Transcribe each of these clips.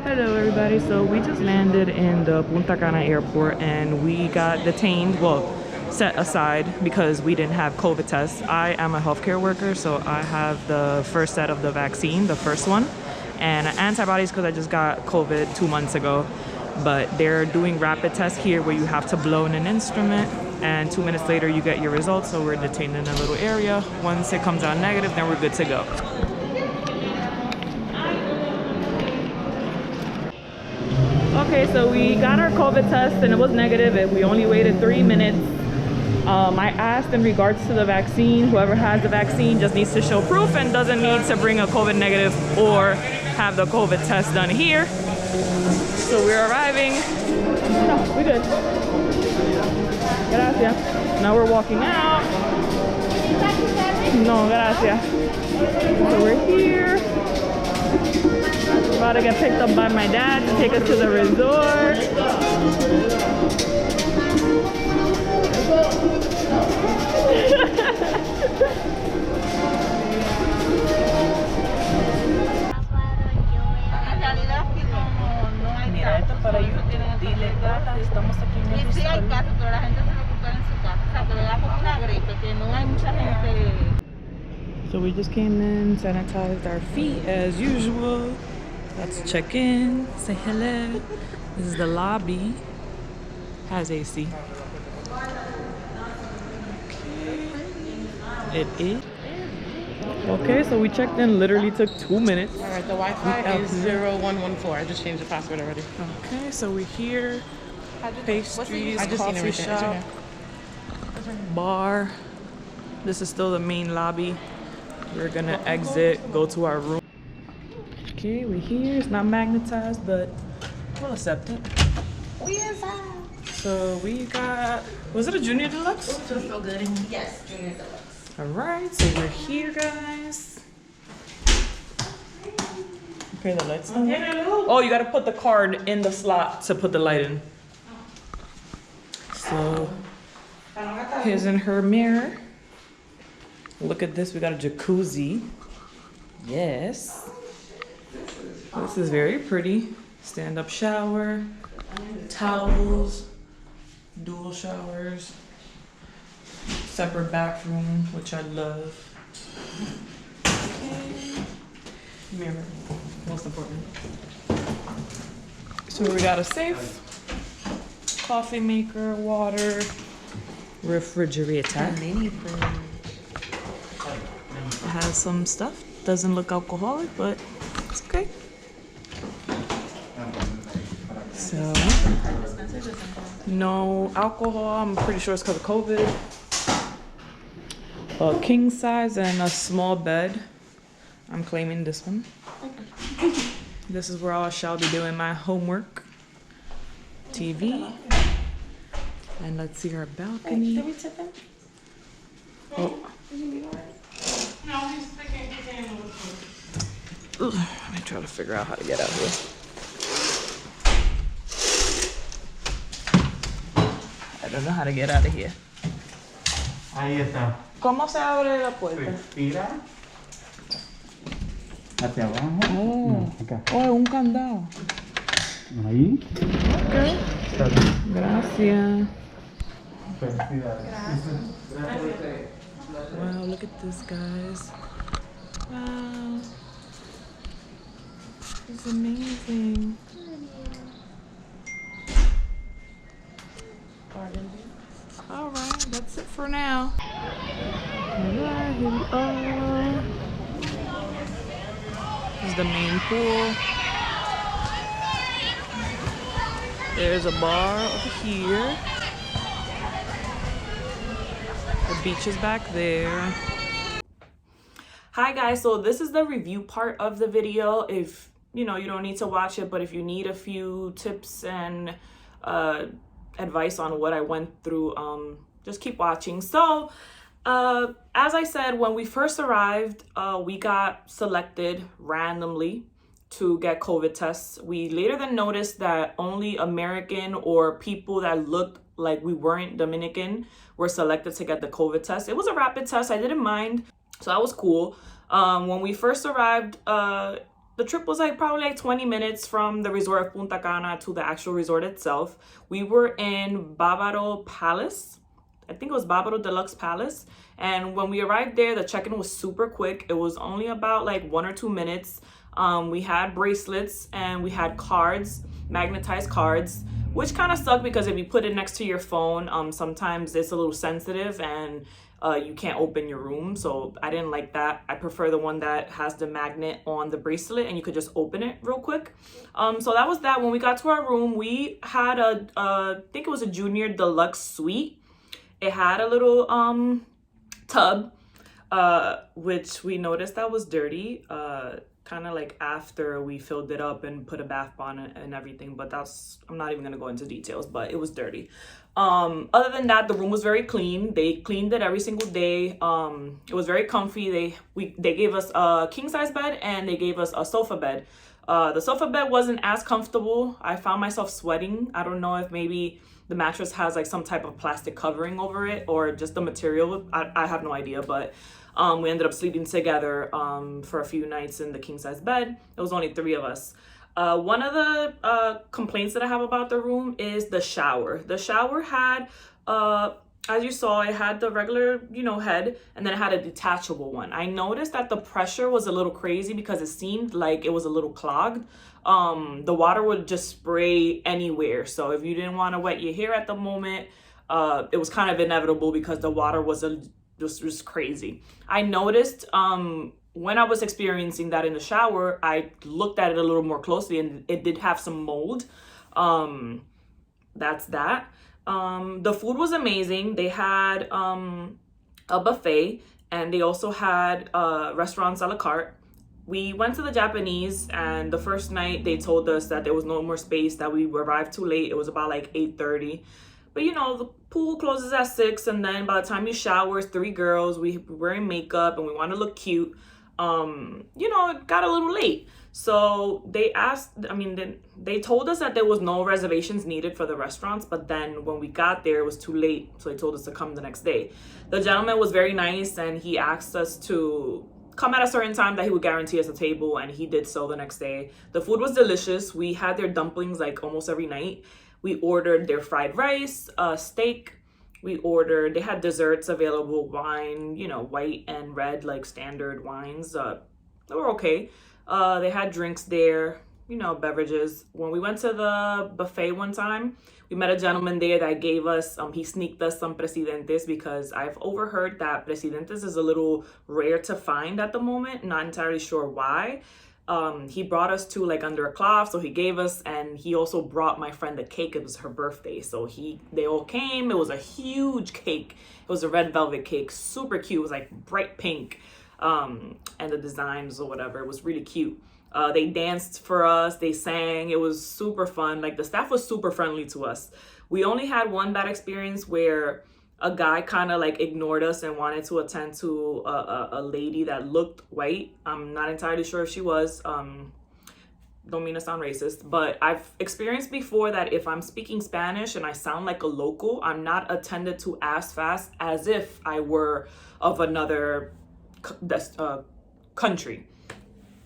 Hello everybody, so we just landed in the Punta Cana airport and we got detained, well, set aside because we didn't have COVID tests. I am a healthcare worker, so I have the first set of the vaccine, the first one, and antibodies because I just got COVID 2 months ago. But they're doing rapid tests here where you have to blow in an instrument and 2 minutes later you get your results, so we're detained in a little area. Once it comes out negative, then we're good to go. Okay, so we got our COVID test and it was negative and we only waited 3 minutes. I asked in regards to the vaccine, whoever has the vaccine just needs to show proof and doesn't need to bring a COVID negative or have the COVID test done here. So we're arriving. No, we're good. Gracias. Now we're walking out. No, gracias. So we're here. About to get picked up by my dad to take us to the resort. Mira, esto para YouTube. Dile, gata, estamos aquí en el resort. Sí, hay casos, pero la gente se recupera en su casa. O sea, que le da como una gripe, que no hay mucha gente. So we just came in, sanitized our feet as usual. Let's check in, say hello. This is the lobby. Has AC. Okay. It is. Okay, so we checked in, literally took 2 minutes. All right, the Wi-Fi is 0114. I just changed the password already. Okay, so we're here. Pastries, coffee shop, bar. This is still the main lobby. We're gonna exit, go to our room. Okay, we're here. It's not magnetized, but we'll accept it. We inside. So we got, was it a Junior Deluxe? Feels so good. Yes, Junior Deluxe. All right, so we're here, guys. Okay, the lights on. Oh, you gotta put the card in the slot to put the light in. So here's in her mirror. Look at this, we got a jacuzzi. Yes. This is very pretty. Stand-up shower, towels, dual showers, separate bathroom, which I love. Okay. Mirror, most important. So we got a safe, coffee maker, water, refrigerator. Mini fridge. It has some stuff. Doesn't look alcoholic, but it's okay. So, no alcohol. I'm pretty sure it's because of COVID. A king size and a small bed. I'm claiming this one. This is where I shall be doing my homework. TV. And let's see our balcony. Did we tip him? Oh. Ugh, let me try to figure out how to get out of here. I don't know how to get out of here. Ahí está. ¿Cómo se abre la puerta? Respira. Hacia abajo. Oh, Acá. oh, es un candado. Ahí. Okay. Gracias. Felicidades. Wow, look at this, guys. Wow. It's amazing. All right, that's it for now. All right, here we are. This is the main pool. There's a bar over here. The beach is back there. Hi guys, so this is the review part of the video. If you know, you don't need to watch it, but if you need a few tips and advice on what I went through, just keep watching. So as I said, when we first arrived, we got selected randomly to get COVID tests. We later then noticed that only American or people that looked like we weren't Dominican were selected to get the COVID test. It was a rapid test. I didn't mind, so that was cool. When we first arrived, the trip was like probably like 20 minutes from the resort of Punta Cana to the actual resort itself. We were in Bavaro Palace. I think it was Bavaro Deluxe Palace. And when we arrived there, the check-in was super quick. It was only about like 1 or 2 minutes. We had bracelets and we had cards, magnetized cards, which kind of sucked because if you put it next to your phone, sometimes it's a little sensitive and you can't open your room. So I didn't like that. I prefer the one that has the magnet on the bracelet and you could just open it real quick. So that was that. When we got to our room, we had I think it was a junior deluxe suite. It had a little tub, which we noticed that was dirty, kind of like after we filled it up and put a bath bomb and everything, but I'm not even gonna go into details, but it was dirty. Other than that, the room was very clean. They cleaned it every single day. It was very comfy. They gave us a king size bed and they gave us a sofa bed. The sofa bed wasn't as comfortable. I found myself sweating. I don't know if maybe the mattress has like some type of plastic covering over it or just the material. I have no idea, but we ended up sleeping together for a few nights in the king size bed. It was only 3 of us. One of the complaints that I have about the room is the shower. The shower had, as you saw, it had the regular, head, and then it had a detachable one. I noticed that the pressure was a little crazy because it seemed like it was a little clogged. The water would just spray anywhere. So if you didn't want to wet your hair at the moment, it was kind of inevitable because the water was just crazy. I noticed when I was experiencing that in the shower, I looked at it a little more closely and it did have some mold. That's that. The food was amazing. They had a buffet and they also had restaurants a la carte. We went to the Japanese and the first night they told us that there was no more space, that we arrived too late. It was about like 8:30. But the pool closes at 6 and then by the time you shower, it's 3 girls. We were wearing makeup and we want to look cute. It got a little late. So they told us that there was no reservations needed for the restaurants, but then when we got there, it was too late. So they told us to come the next day. The gentleman was very nice and he asked us to come at a certain time that he would guarantee us a table, and he did so the next day. The food was delicious. We had their dumplings like almost every night. We ordered their fried rice, steak. They had desserts available, wine, white and red, like standard wines. They were okay. They had drinks there, beverages. When we went to the buffet one time, we met a gentleman there that gave us, he sneaked us some Presidentes because I've overheard that Presidentes is a little rare to find at the moment. Not entirely sure why. He brought us to like under a cloth, so he gave us, and he also brought my friend a cake. It was her birthday, so they all came. It was a huge cake. It was a red velvet cake, super cute. It was like bright pink, and the designs or whatever, it was really cute. They danced for us, they sang. It was super fun. Like the staff was super friendly to us. We only had one bad experience where a guy kind of like ignored us and wanted to attend to a lady that looked white. I'm not entirely sure if she was. Don't mean to sound racist, but I've experienced before that if I'm speaking Spanish and I sound like a local, I'm not attended to as fast as if I were of another country.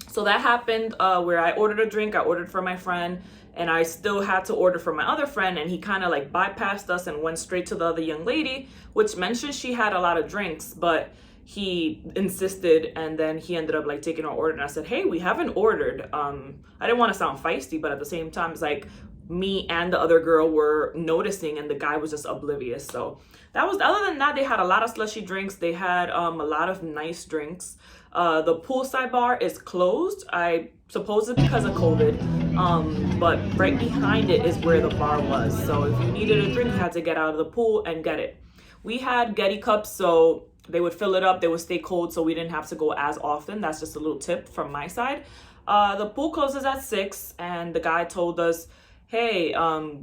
So that happened where I ordered a drink. I ordered for my friend, and I still had to order for my other friend, and he kind of like bypassed us and went straight to the other young lady, which mentioned she had a lot of drinks, but he insisted, and then he ended up like taking our order, and I said, hey, we haven't ordered. I didn't want to sound feisty, but at the same time, it's like me and the other girl were noticing, and the guy was just oblivious. So that was, other than that, they had a lot of slushy drinks. They had a lot of nice drinks. The poolside bar is closed. I suppose it's because of COVID, but right behind it is where the bar was. So if you needed a drink, you had to get out of the pool and get it. We had Getty cups, so they would fill it up. They would stay cold, so we didn't have to go as often. That's just a little tip from my side. The pool closes at 6, and the guy told us, hey,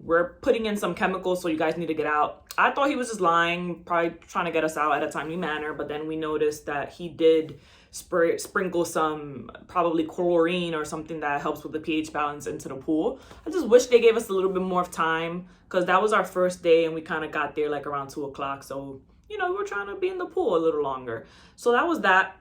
we're putting in some chemicals, so you guys need to get out. I thought he was just lying, probably trying to get us out at a timely manner, but then we noticed that he did sprinkle some probably chlorine or something that helps with the pH balance into the pool. I just wish they gave us a little bit more time, because that was our first day and we kind of got there like around 2 o'clock. So, we were trying to be in the pool a little longer. So that was that.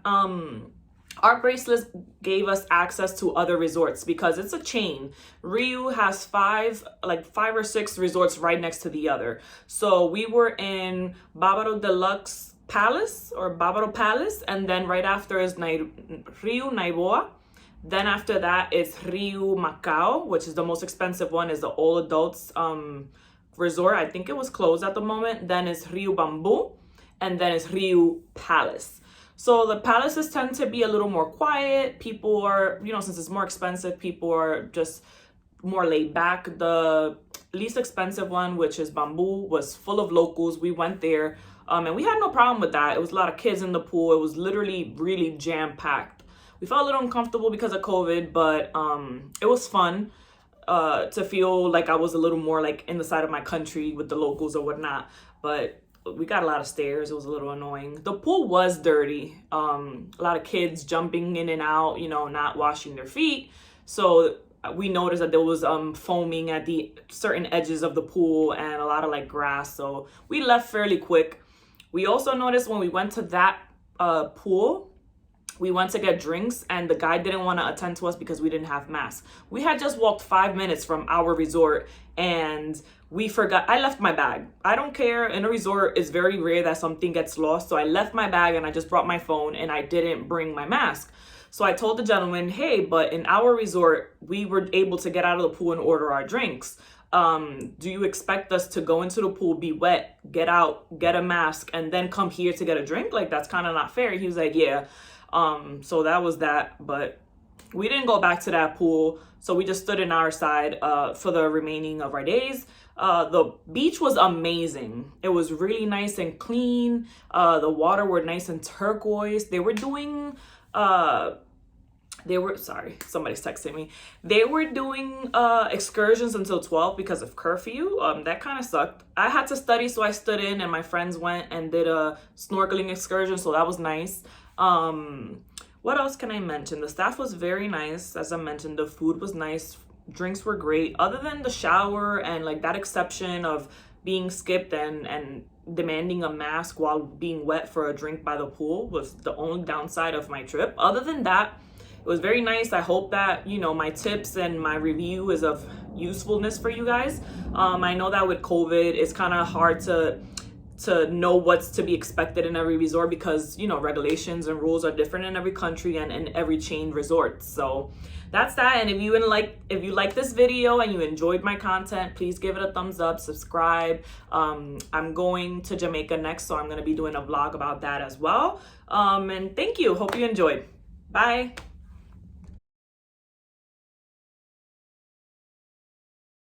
our bracelets gave us access to other resorts because it's a chain. Ryu has five or six resorts right next to the other. So we were in Bavaro Deluxe Palace or Bavaro Palace, and then right after is Ryu Naiboa. Then after that is Ryu Macau, which is the most expensive one, is the all adults resort. I think it was closed at the moment. Then is Ryu Bamboo, and then is Ryu Palace. So the palaces tend to be a little more quiet. People are, you know, since it's more expensive, people are just more laid back. The least expensive one, which is Bamboo, was full of locals. We went there and we had no problem with that. It was a lot of kids in the pool. It was literally really jam-packed. We felt a little uncomfortable because of COVID, but it was fun to feel like I was a little more like in the side of my country with the locals or whatnot. But we got a lot of stairs. It was a little annoying. The pool was dirty. A lot of kids jumping in and out, you know, not washing their feet. So we noticed that there was foaming at the certain edges of the pool and a lot of like grass. So we left fairly quick. We also noticed when we went to that pool, we went to get drinks and the guy didn't want to attend to us because we didn't have masks. We had just walked 5 minutes from our resort and we forgot. I left my bag. I don't care. In a resort, it's very rare that something gets lost. So I left my bag and I just brought my phone and I didn't bring my mask. So I told the gentleman, hey, but in our resort, we were able to get out of the pool and order our drinks. Do you expect us to go into the pool, be wet, get out, get a mask, and then come here to get a drink? Like, that's kind of not fair. He was like, yeah. So that was that, but we didn't go back to that pool. So we just stood in our side for the remaining of our days. The beach was amazing. It was really nice and clean. The water were nice and turquoise. They were doing sorry, somebody's texting me. They were doing excursions until 12 because of curfew. That kind of sucked. I had to study, so I stood in, and my friends went and did a snorkeling excursion, so that was nice. What else can I mention? The staff was very nice. As I mentioned, the food was nice. Drinks were great. Other than the shower and like that exception of being skipped and demanding a mask while being wet for a drink by the pool was the only downside of my trip. Other than that, it was very nice. I hope that, you know, my tips and my review is of usefulness for you guys. I know that with COVID, it's kind of hard to know what's to be expected in every resort because, you know, regulations and rules are different in every country and in every chain resort. So that's that. And if you like this video and you enjoyed my content, please give it a thumbs up, subscribe. I'm going to Jamaica next, so I'm going to be doing a vlog about that as well. And thank you. Hope you enjoyed. Bye.